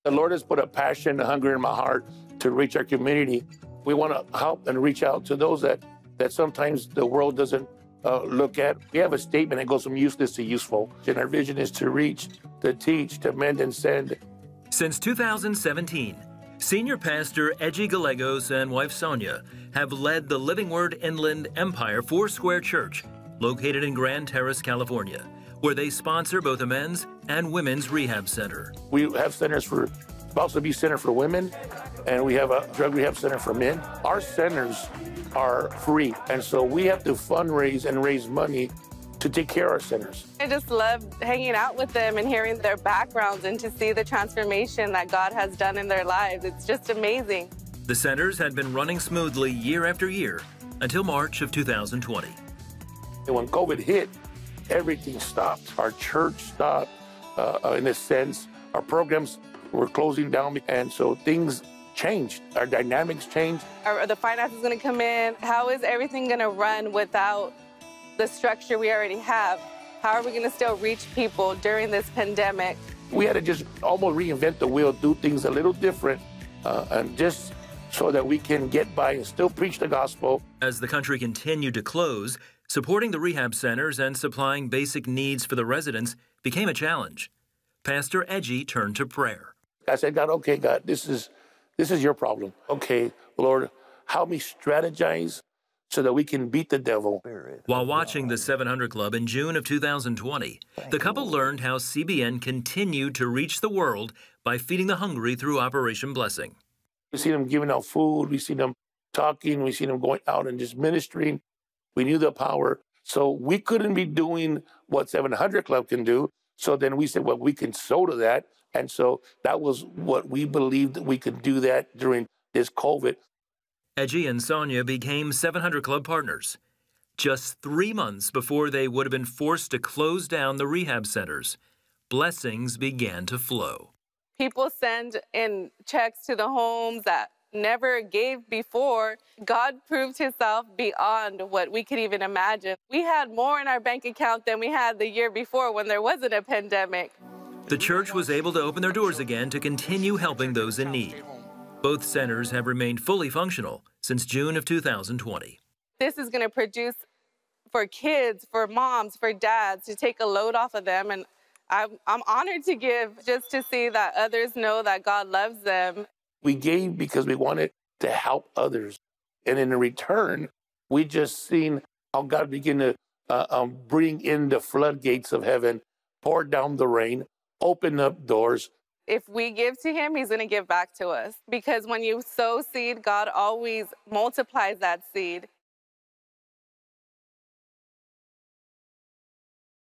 The Lord has put a passion and hunger in my heart to reach our community. We want to help and reach out to those that sometimes the world doesn't look at. We have a statement that goes from useless to useful. And our vision is to reach, to teach, to mend and send. Since 2017, Senior Pastor Edgy Gallegos and wife Sonia have led the Living Word Inland Empire Foursquare Church, located in Grand Terrace, California, where they sponsor both a men's and women's rehab center. We have centers for spouse abuse center for women, and we have a drug rehab center for men. Our centers are free, and so we have to fundraise and raise money to take care of our centers. I just love hanging out with them and hearing their backgrounds and to see the transformation that God has done in their lives. It's just amazing. The centers had been running smoothly year after year until March of 2020. And when COVID hit, everything stopped. Our church stopped, in a sense. Our programs were closing down, and so things changed. Our dynamics changed. Are the finances going to come in? How is everything going to run without the structure we already have? How are we going to still reach people during this pandemic? We had to just almost reinvent the wheel, do things a little different, and just so that we can get by and still preach the gospel. As the country continued to close, supporting the rehab centers and supplying basic needs for the residents became a challenge. Pastor Edgy turned to prayer. I said, God, okay, God, this is your problem. Okay, Lord, help me strategize so that we can beat the devil. While watching the 700 Club in June of 2020, the couple learned how CBN continued to reach the world by feeding the hungry through Operation Blessing. We see them giving out food. We see them talking. We see them going out and just ministering. We knew the power. So we couldn't be doing what 700 Club can do. So then we said, well, we can sow to that. And so that was what we believed that we could do that during this COVID. Edgy and Sonia became 700 Club partners. Just 3 months before they would have been forced to close down the rehab centers, blessings began to flow. People send in checks to the homes that never gave before. God proved himself beyond what we could even imagine. We had more in our bank account than we had the year before when there wasn't a pandemic. The church was able to open their doors again to continue helping those in need. Both centers have remained fully functional since June of 2020. This is going to produce for kids, for moms, for dads, to take a load off of them. And I'm honored to give just to see that others know that God loves them. We gave because we wanted to help others. And in return, we just seen how God began to bring in the floodgates of heaven, pour down the rain, open up doors. If we give to him, he's going to give back to us. Because when you sow seed, God always multiplies that seed.